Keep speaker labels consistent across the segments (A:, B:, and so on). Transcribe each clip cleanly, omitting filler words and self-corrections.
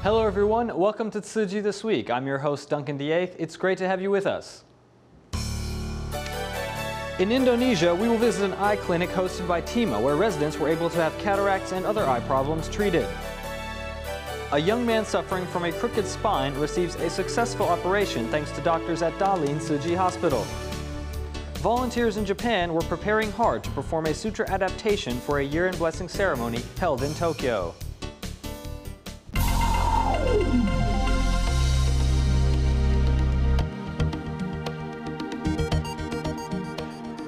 A: Hello everyone, welcome to Tzu Chi This Week. I'm your host Duncan DeAeth. It's great to have you with us. In Indonesia, we will visit an eye clinic hosted by TIMA where residents were able to have cataracts and other eye problems treated. A young man suffering from a crooked spine receives a successful operation thanks to doctors at Lin Tzu Chi Hospital. Volunteers in Japan were preparing hard to perform a sutra adaptation for a year-end blessing ceremony held in Tokyo.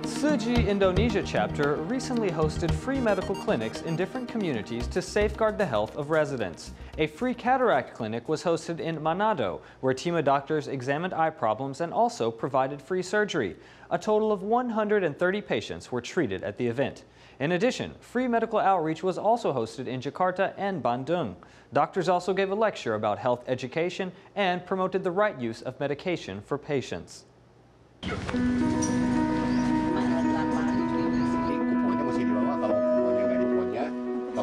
A: Tzu Chi Indonesia chapter recently hosted free medical clinics in different communities to safeguard the health of residents. A free cataract clinic was hosted in Manado, where TIMA doctors examined eye problems and also provided free surgery. A total of 130 patients were treated at the event. In addition, free medical outreach was also hosted in Jakarta and Bandung. Doctors also gave a lecture about health education and promoted the right use of medication for patients.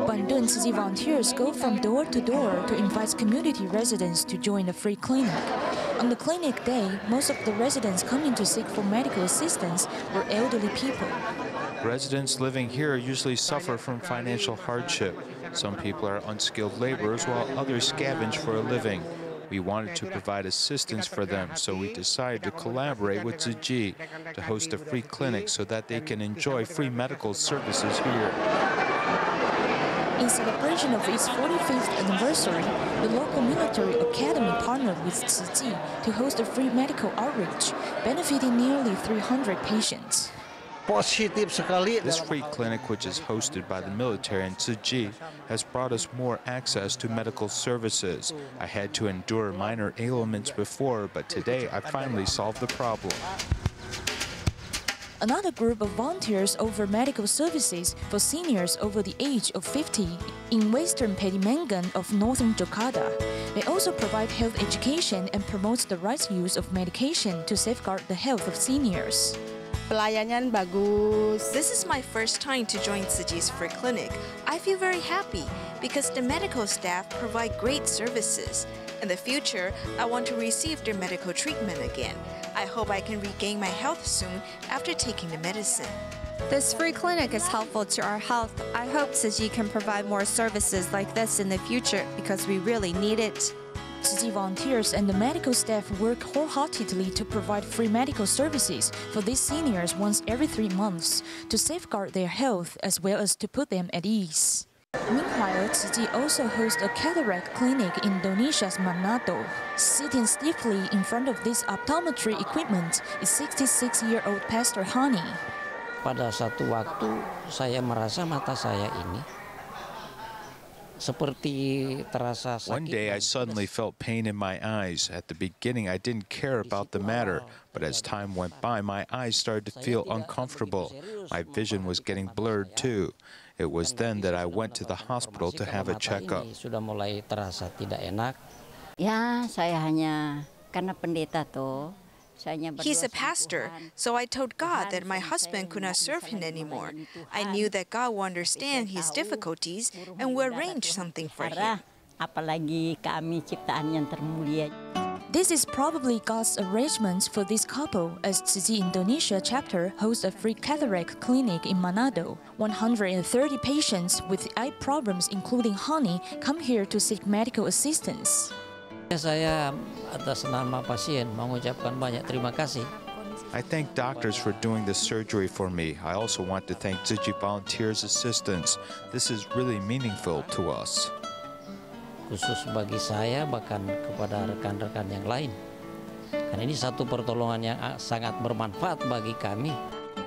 B: Bandung Tzu Chi volunteers go from door to door to invite community residents to join the free clinic. On the clinic day, most of the residents coming to seek for medical assistance were elderly people.
C: Residents living here usually suffer from financial hardship. Some people are unskilled laborers while others scavenge for a living. We wanted to provide assistance for them, so we decided to collaborate with Tzu Chi to host a free clinic so that they can enjoy free medical services here.
B: In celebration of its 45th anniversary, the local military academy partnered with Tzu Chi to host a free medical outreach, benefiting nearly 300 patients.
C: This free clinic, which is hosted by the military and Tzu Chi, has brought us more access to medical services. I had to endure minor ailments before, but today I finally solved the problem.
B: Another group of volunteers offer medical services for seniors over the age of 50 in Western Pedimangan of northern Jakarta. They also provide health education and promote the right use of medication to safeguard the health of seniors.
D: Pelayanan bagus.
E: This is my first time to join Tzu Chi's free clinic. I feel very happy because the medical staff provide great services. In the future, I want to receive their medical treatment again. I hope I can regain my health soon after taking the medicine.
F: This free clinic is helpful to our health. I hope Tzu Chi can provide more services like this in the future because we really need it.
B: Tzu Chi volunteers and the medical staff work wholeheartedly to provide free medical services for these seniors once every 3 months to safeguard their health as well as to put them at ease. Meanwhile, Tzu Chi also hosts a cataract clinic in Indonesia's Manado. Sitting stiffly in front of this optometry equipment is 66-year-old Pastor Hani.
G: Pada satu waktu saya merasa mata saya ini seperti terasa sakit.
C: One day I suddenly felt pain in my eyes. At the beginning I didn't care about the matter, but as time went by my eyes started to feel uncomfortable. My vision was getting blurred too. It was then that I went to the hospital to have a checkup.
G: Sudah mulai terasa tidak enak.
H: Ya, saya hanya karena pendeta toh.
E: He's a pastor, so I told God that my husband could not serve him anymore. I knew that God will understand his difficulties and will arrange something for him.
H: Apalagi kami ciptaan yang termulia.
B: This is probably God's arrangement for this couple, as Tzu Chi Indonesia chapter hosts a free cataract clinic in Manado. 130 patients with eye problems, including Hani, come here to seek medical assistance.
G: Saya atas nama pasien mengucapkan banyak terima kasih.
C: I thank doctors for doing this surgery for me. I also want to thank Tzu Chi volunteers' assistance. This is really meaningful to us.
G: Khusus bagi saya, bahkan kepada rekan-rekan yang lain. Karena ini satu pertolongan yang sangat bermanfaat bagi kami.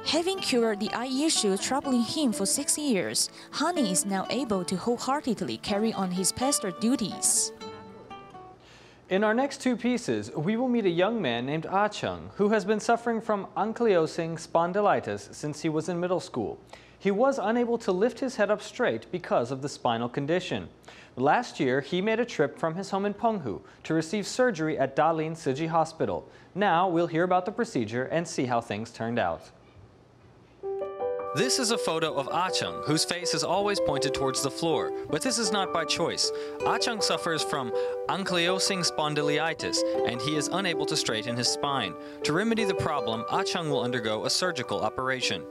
B: Having cured the eye issue troubling him for 6 years, Hani is now able to wholeheartedly carry on his pastor duties.
A: In our next two pieces, we will meet a young man named Ah Chung, who has been suffering from ankylosing spondylitis since he was in middle school. He was unable to lift his head up straight because of the spinal condition. Last year, he made a trip from his home in Penghu to receive surgery at Lin Tzu Chi Hospital. Now, we'll hear about the procedure and see how things turned out. This is a photo of Ah Chung, whose face is always pointed towards the floor, but this is not by choice. Ah Chung suffers from ankylosing spondylitis, and he is unable to straighten his spine. To remedy the problem, Ah Chung will undergo a surgical operation.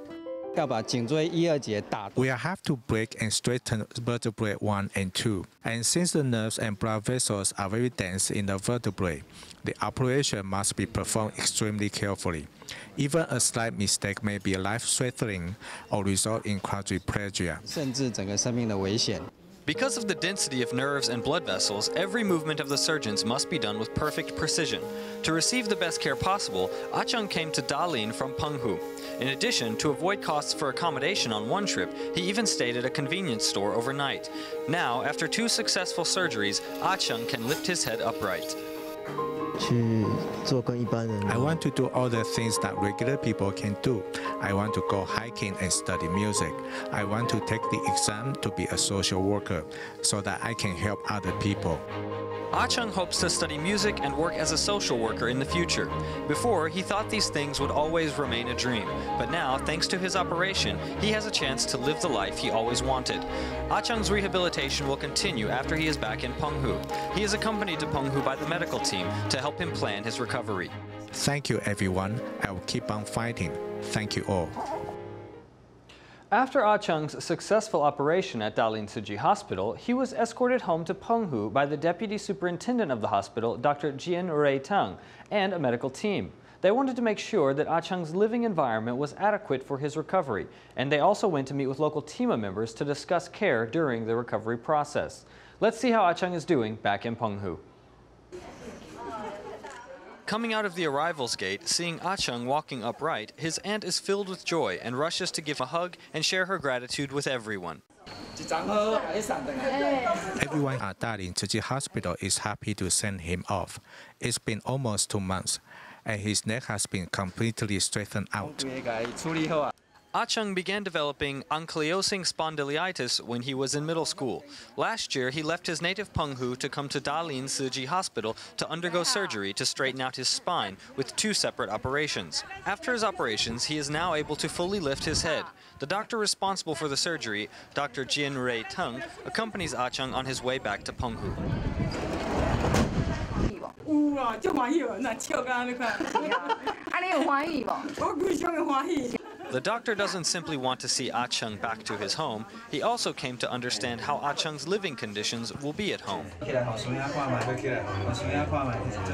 C: We have to break and straighten vertebrae 1 and 2. And since the nerves and blood vessels are very dense in the vertebrae, the operation must be performed extremely carefully. Even a slight mistake may be life-threatening or result in quadriplegia.
A: Because of the density of nerves and blood vessels, every movement of the surgeons must be done with perfect precision. To receive the best care possible, Ah Chung came to Dalian from Penghu. In addition, to avoid costs for accommodation on one trip, he even stayed at a convenience store overnight. Now, after 2 successful surgeries, Ah Chung can lift his head upright.
C: I want to do all the things that regular people can do. I want to go hiking and study music. I want to take the exam to be a social worker so that I can help other people.
A: Ah Chung hopes to study music and work as a social worker in the future. Before, he thought these things would always remain a dream, but now, thanks to his operation, he has a chance to live the life he always wanted. Ah Chung's rehabilitation will continue after he is back in Penghu. He is accompanied to Penghu by the medical team to help him plan his recovery.
C: Thank you, everyone. I will keep on fighting. Thank you all.
A: After Ah Chung's successful operation at Lin Tzu Chi Hospital, he was escorted home to Penghu by the Deputy Superintendent of the hospital, Dr. Jian Rui Tang, and a medical team. They wanted to make sure that Ah Chung's living environment was adequate for his recovery, and they also went to meet with local TIMA members to discuss care during the recovery process. Let's see how Ah Chung is doing back in Penghu. Coming out of the arrivals gate, seeing Ah Chung walking upright, his aunt is filled with joy and rushes to give a hug and share her gratitude with everyone.
C: Everyone at Lin Tzu Chi Hospital is happy to send him off. It's been almost 2 months, and his neck has been completely straightened out.
A: Ah Chung began developing ankylosing spondylitis when he was in middle school. Last year, he left his native Penghu to come to Lin Tzu Chi Hospital to undergo surgery to straighten out his spine with 2 separate operations. After his operations, he is now able to fully lift his head. The doctor responsible for the surgery, Dr. Jian Rui Tang, accompanies Ah Chung on his way back to Penghu. The doctor doesn't simply want to see Ah Chung back to his home, he also came to understand how Ah Chung's living conditions will be at home.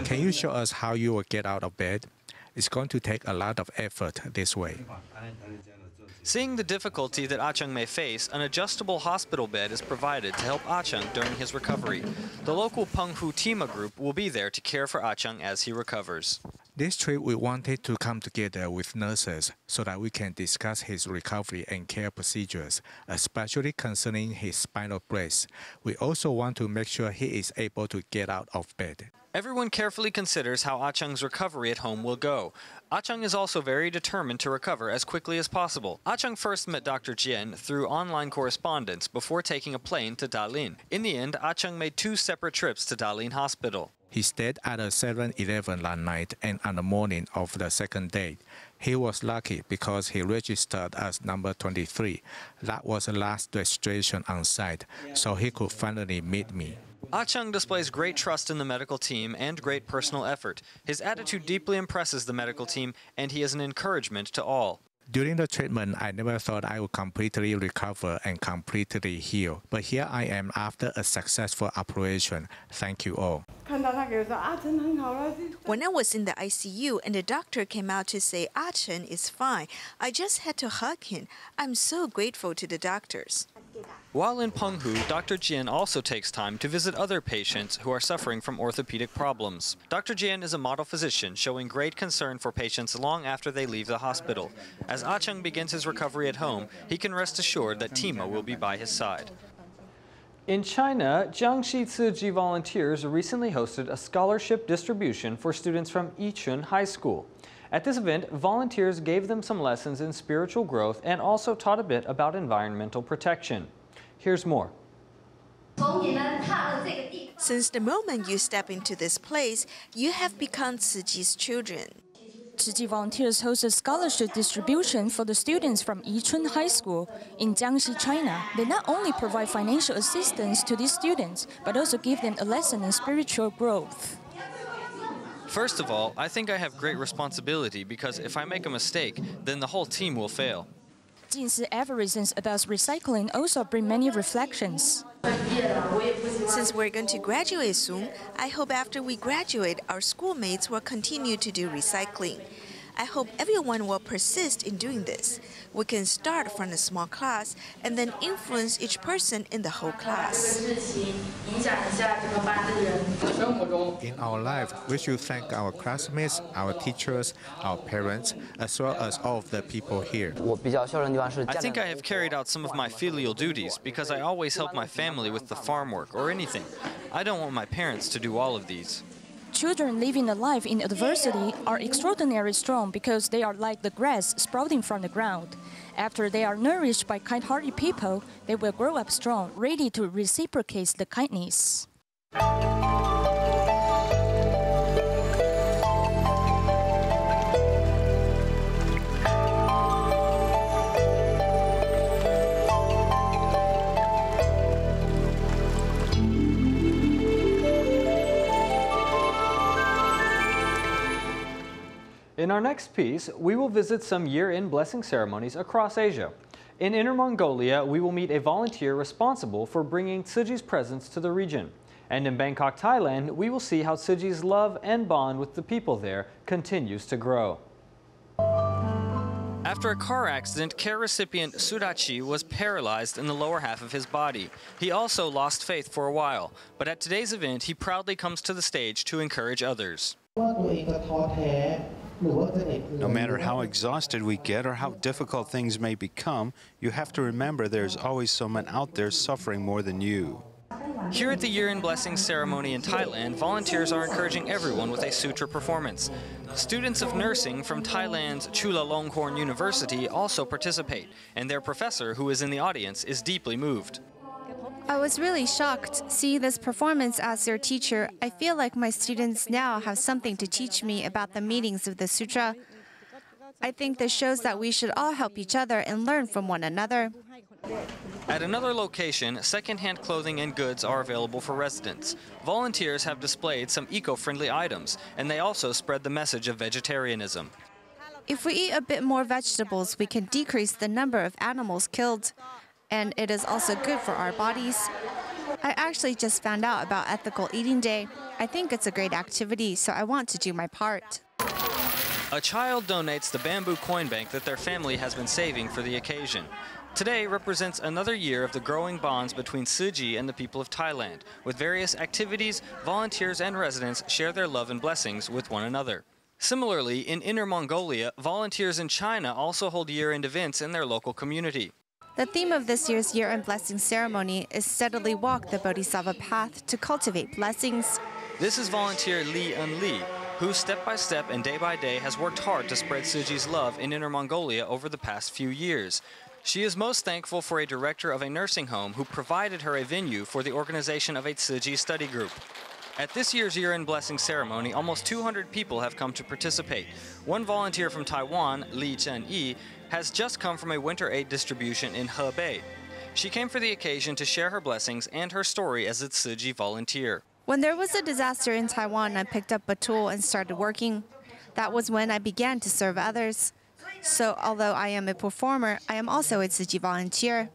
C: Can you show us how you will get out of bed? It's going to take a lot of effort this way.
A: Seeing the difficulty that Ah Chung may face, an adjustable hospital bed is provided to help Ah Chung during his recovery. The local Penghu TIMA group will be there to care for Ah Chung as he recovers.
C: This trip we wanted to come together with nurses so that we can discuss his recovery and care procedures, especially concerning his spinal brace. We also want to make sure he is able to get out of bed.
A: Everyone carefully considers how Ah Chung's recovery at home will go. Ah Chung is also very determined to recover as quickly as possible. Ah Chung first met Dr. Jian through online correspondence before taking a plane to Dalian. In the end, Ah Chung made 2 separate trips to Dalian Hospital.
C: He stayed at a 7-Eleven that night and on the morning of the second day. He was lucky because he registered as number 23. That was the last registration on site, so he could finally meet me.
A: Ah Chung displays great trust in the medical team and great personal effort. His attitude deeply impresses the medical team, and he is an encouragement to all.
C: During the treatment, I never thought I would completely recover and completely heal. But here I am after a successful operation. Thank you all.
E: When I was in the ICU and the doctor came out to say Ah Chung is fine, I just had to hug him. I'm so grateful to the doctors.
A: While in Penghu, Dr. Jian also takes time to visit other patients who are suffering from orthopedic problems. Dr. Jian is a model physician showing great concern for patients long after they leave the hospital. As Ah Chung begins his recovery at home, he can rest assured that TIMA will be by his side. In China, Jiangxi Tzu Chi volunteers recently hosted a scholarship distribution for students from Yichun High School. At this event, volunteers gave them some lessons in spiritual growth and also taught a bit about environmental protection. Here's more.
E: Since the moment you step into this place, you have become Tzu Chi's children.
B: Tzu Chi volunteers host a scholarship distribution for the students from Yichun High School in Jiangxi, China. They not only provide financial assistance to these students, but also give them a lesson in spiritual growth.
A: First of all, I think I have great responsibility because if I make a mistake, then the whole team will fail.
B: Jin's aphorisms about recycling also bring many reflections.
E: Since we're going to graduate soon, I hope after we graduate, our schoolmates will continue to do recycling. I hope everyone will persist in doing this. We can start from a small class and then influence each person in the whole class.
I: In our life, we should thank our classmates, our teachers, our parents, as well as all of the people here.
A: I think I have carried out some of my filial duties because I always help my family with the farm work or anything. I don't want my parents to do all of these.
B: Children living a life in adversity are extraordinarily strong because they are like the grass sprouting from the ground. After they are nourished by kind-hearted people, they will grow up strong, ready to reciprocate the kindness.
A: In our next piece, we will visit some year-end blessing ceremonies across Asia. In Inner Mongolia, we will meet a volunteer responsible for bringing Tzu Chi's presence to the region. And in Bangkok, Thailand, we will see how Tzu Chi's love and bond with the people there continues to grow. After a car accident, care recipient Tzu Chi was paralyzed in the lower half of his body. He also lost faith for a while, but at today's event, he proudly comes to the stage to encourage others.
C: No matter how exhausted we get or how difficult things may become, you have to remember there's always someone out there suffering more than you.
A: Here at the year-end blessing ceremony in Thailand, volunteers are encouraging everyone with a sutra performance. Students of nursing from Thailand's Chulalongkorn University also participate, and their professor, who is in the audience, is deeply moved.
F: I was really shocked seeing this performance as their teacher. I feel like my students now have something to teach me about the meanings of the sutra. I think this shows that we should all help each other and learn from one another.
A: At another location, second-hand clothing and goods are available for residents. Volunteers have displayed some eco-friendly items, and they also spread the message of vegetarianism.
F: If we eat a bit more vegetables, we can decrease the number of animals killed. And it is also good for our bodies. I actually just found out about Ethical Eating Day. I think it's a great activity, so I want to do my part.
A: A child donates the bamboo coin bank that their family has been saving for the occasion. Today represents another year of the growing bonds between Tzu Chi and the people of Thailand. With various activities, volunteers and residents share their love and blessings with one another. Similarly, in Inner Mongolia, volunteers in China also hold year-end events in their local community.
F: The theme of this year's year-end blessing ceremony is Steadily Walk the Bodhisattva Path to Cultivate Blessings.
A: This is volunteer Li En Li, who step by step and day by day has worked hard to spread Tzu Chi's love in Inner Mongolia over the past few years. She is most thankful for a director of a nursing home who provided her a venue for the organization of a Tzu Chi study group. At this year's year-end blessing ceremony, almost 200 people have come to participate. One volunteer from Taiwan, Li Chen-yi, has just come from a winter aid distribution in Hebei. She came for the occasion to share her blessings and her story as a Tzu Chi volunteer.
F: When there was a disaster in Taiwan, I picked up a tool and started working. That was when I began to serve others. So although I am a performer, I am also a Tzu Chi volunteer.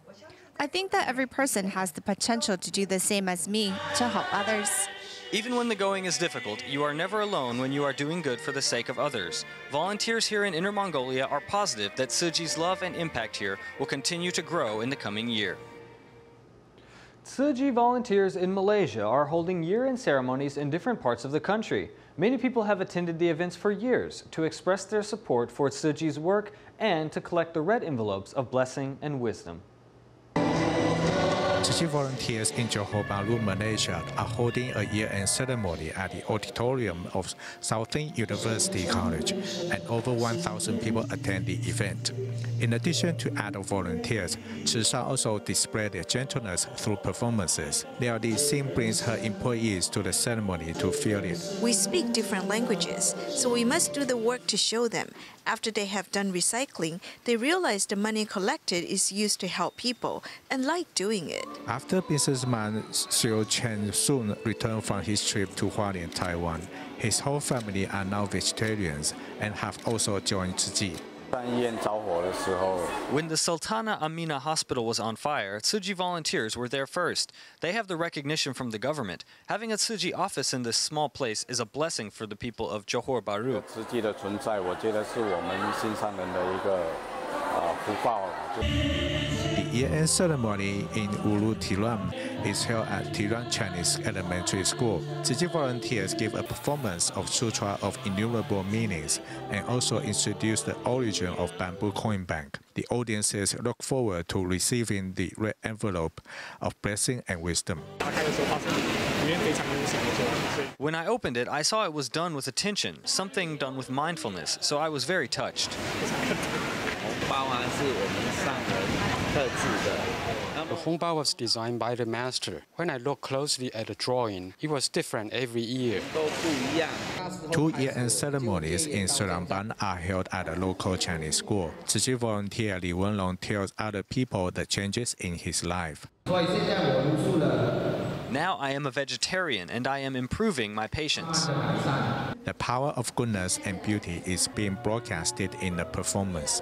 F: I think that every person has the potential to do the same as me, to help others.
A: Even when the going is difficult, you are never alone when you are doing good for the sake of others. Volunteers here in Inner Mongolia are positive that Tzu Chi's love and impact here will continue to grow in the coming year. Tzu Chi volunteers in Malaysia are holding year-end ceremonies in different parts of the country. Many people have attended the events for years to express their support for Tzu Chi's work and to collect the red envelopes of blessing and wisdom.
I: Tzu Chi volunteers in Johor Bahru, Malaysia are holding a year-end ceremony at the auditorium of Southern University College, and over 1,000 people attend the event. In addition to adult volunteers, Tzu Chi also display their gentleness through performances. Liao Xin brings her employees to the ceremony to feel it.
E: We speak different languages, so we must do the work to show them. After they have done recycling, they realize the money collected is used to help people and like doing it.
I: After businessman Xiu Chen soon returned from his trip to Hualien, Taiwan, his whole family are now vegetarians and have also joined Tzu Chi.
A: When the Sultana Amina Hospital was on fire, Tzu Chi volunteers were there first. They have the recognition from the government. Having a Tzu Chi office in this small place is a blessing for the people of Johor Bahru.
I: The year-end ceremony in Ulu Tiram is held at Tiram Chinese Elementary School. Tzu Chi volunteers give a performance of Sutra of Innumerable Meanings and also introduce the origin of Bamboo Coin Bank. The audiences look forward to receiving the red envelope of blessing and wisdom.
A: When I opened it, I saw it was done with attention, something done with mindfulness, so I was very touched.
J: The hongbao was designed by the master. When I look closely at the drawing, it was different every year.
I: 2 year-end ceremonies in Seremban are held at a local Chinese school. Tzu Chi volunteer Li Wenlong tells other people the changes in his life.
A: Now I am a vegetarian and I am improving my patience.
I: The power of goodness and beauty is being broadcasted in the performance.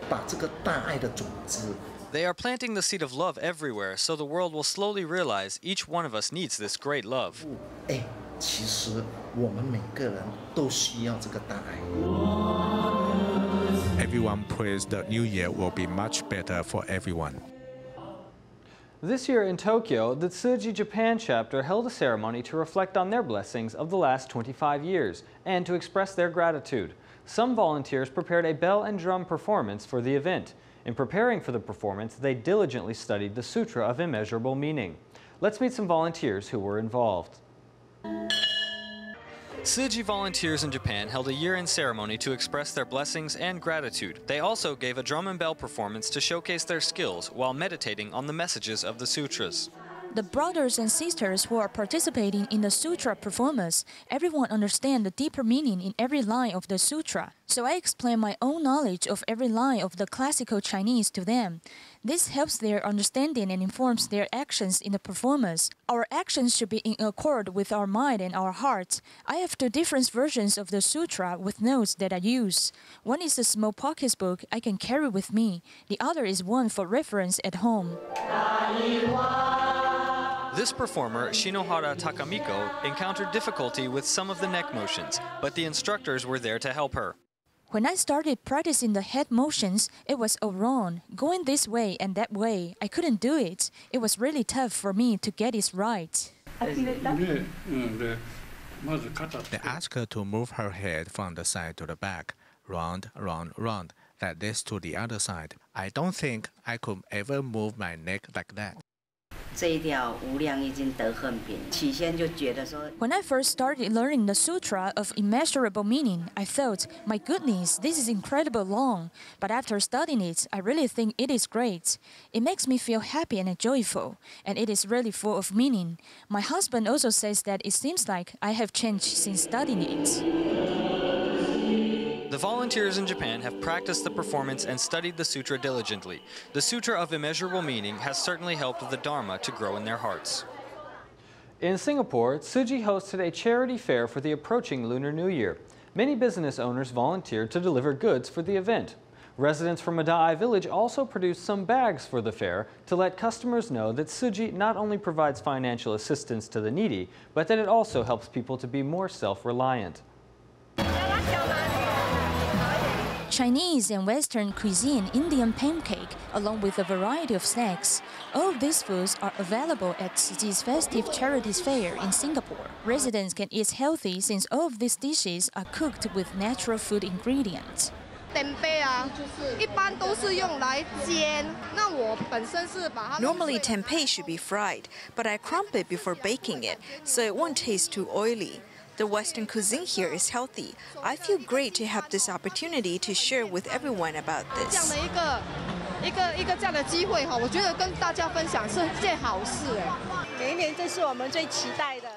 A: They are planting the seed of love everywhere, so the world will slowly realize each one of us needs this great love.
I: Everyone prays the new year will be much better for everyone.
A: This year in Tokyo, the Tzu Chi Japan chapter held a ceremony to reflect on their blessings of the last 25 years and to express their gratitude. Some volunteers prepared a bell and drum performance for the event. In preparing for the performance, they diligently studied the Sutra of Immeasurable Meaning. Let's meet some volunteers who were involved. Tzu Chi volunteers in Japan held a year-end ceremony to express their blessings and gratitude. They also gave a drum and bell performance to showcase their skills while meditating on the messages of the sutras.
B: The brothers and sisters who are participating in the sutra performance, everyone understands the deeper meaning in every line of the sutra. So I explain my own knowledge of every line of the classical Chinese to them. This helps their understanding and informs their actions in the performance. Our actions should be in accord with our mind and our heart. I have 2 different versions of the sutra with notes that I use. One is a small pocket book I can carry with me. The other is one for reference at home.
A: This performer, Shinohara Takamiko, encountered difficulty with some of the neck motions, but the instructors were there to help her.
B: When I started practicing the head motions, it was all wrong. Going this way and that way, I couldn't do it. It was really tough for me to get it right.
I: They ask her to move her head from the side to the back, round, round, round, like this to the other side. I don't think I could ever move my neck like that.
B: When I first started learning the Sutra of Immeasurable Meaning, I thought, my goodness, this is incredibly long. But after studying it, I really think it is great. It makes me feel happy and joyful, and it is really full of meaning. My husband also says that it seems like I have changed since studying it.
A: The volunteers in Japan have practiced the performance and studied the sutra diligently. The Sutra of Immeasurable Meaning has certainly helped the Dharma to grow in their hearts. In Singapore, Tzu Chi hosted a charity fair for the approaching Lunar New Year. Many business owners volunteered to deliver goods for the event. Residents from Daai village also produced some bags for the fair to let customers know that Tzu Chi not only provides financial assistance to the needy, but that it also helps people to be more self-reliant.
B: Chinese and Western cuisine, Indian pancake, along with a variety of snacks. All of these foods are available at Tzu Chi's festive charities fair in Singapore. Residents can eat healthy since all of these dishes are cooked with natural food ingredients.
E: Normally, tempeh should be fried, but I crump it before baking it, so it won't taste too oily. The Western cuisine here is healthy. I feel great to have this opportunity to share with everyone about this.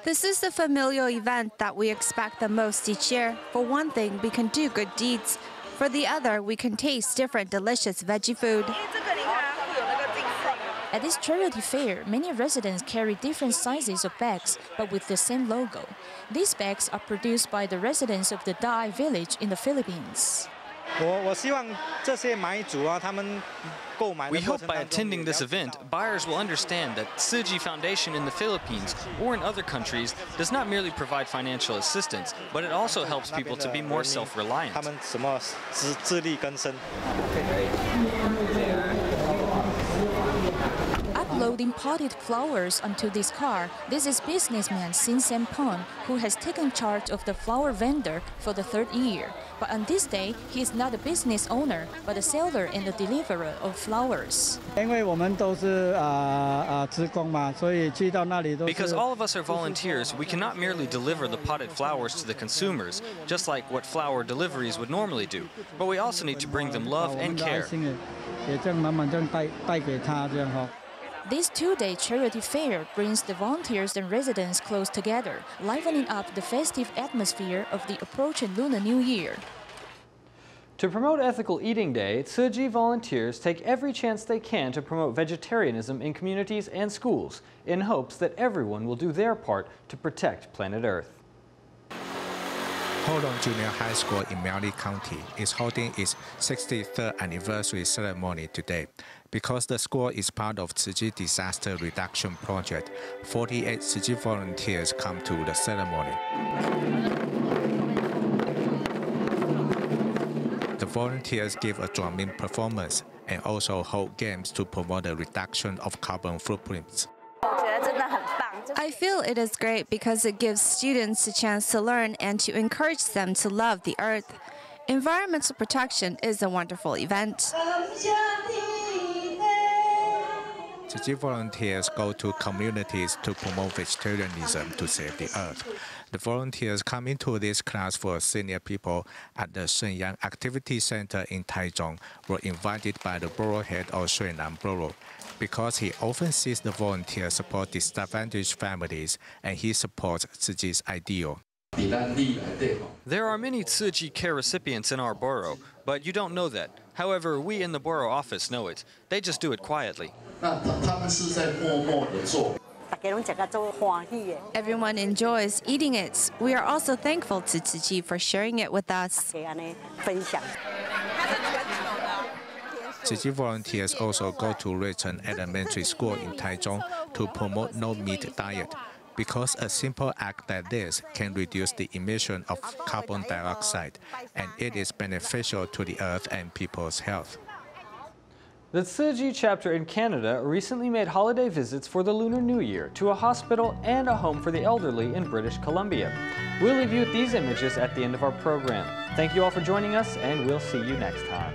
F: This is the familial event that we expect the most each year. For one thing, we can do good deeds. For the other, we can taste different delicious veggie food.
B: At this charity fair, many residents carry different sizes of bags, but with the same logo. These bags are produced by the residents of the DeAeth village in the Philippines.
A: We hope by attending this event, buyers will understand that Tzu Chi Foundation in the Philippines or in other countries does not merely provide financial assistance, but it also helps people to be more self-reliant.
B: Uploading potted flowers onto this car, this is businessman Sin Sempon, who has taken charge of the flower vendor for the 3rd year. But on this day, he is not a business owner, but a seller and a deliverer of flowers.
A: Because all of us are volunteers, we cannot merely deliver the potted flowers to the consumers, just like what flower deliveries would normally do, but we also need to bring them love and care.
B: This 2-day charity fair brings the volunteers and residents close together, livening up the festive atmosphere of the approaching Lunar New Year.
A: To promote Ethical Eating Day, Tzu Chi volunteers take every chance they can to promote vegetarianism in communities and schools, in hopes that everyone will do their part to protect planet Earth.
I: Holon Junior High School in Miaoli County is holding its 63rd anniversary ceremony today. Because the school is part of Tzu Chi Disaster Reduction Project, 48 Tzu Chi volunteers come to the ceremony. The volunteers give a drumming performance and also hold games to promote the reduction of carbon footprints.
F: I feel it is great because it gives students a chance to learn and to encourage them to love the earth. Environmental protection is a wonderful event.
I: Tzu Chi volunteers go to communities to promote vegetarianism to save the earth. The volunteers coming to this class for senior people at the Shenyang Activity Center in Taichung were invited by the borough head of Shuinan Borough because he often sees the volunteers support disadvantaged families and he supports Tzu Chi's ideal.
A: There are many Tzu Chi care recipients in our borough, but you don't know that. However, we in the borough office know it. They just do it quietly.
F: Everyone enjoys eating it. We are also thankful to Tzu Chi for sharing it with us.
I: Tzu Chi volunteers also go to Ruichen Elementary School in Taichung to promote no-meat diet, because a simple act like this can reduce the emission of carbon dioxide, and it is beneficial to the earth and people's health.
A: The Tzu Chi chapter in Canada recently made holiday visits for the Lunar New Year to a hospital and a home for the elderly in British Columbia. We'll leave you with these images at the end of our program. Thank you all for joining us, and we'll see you next time.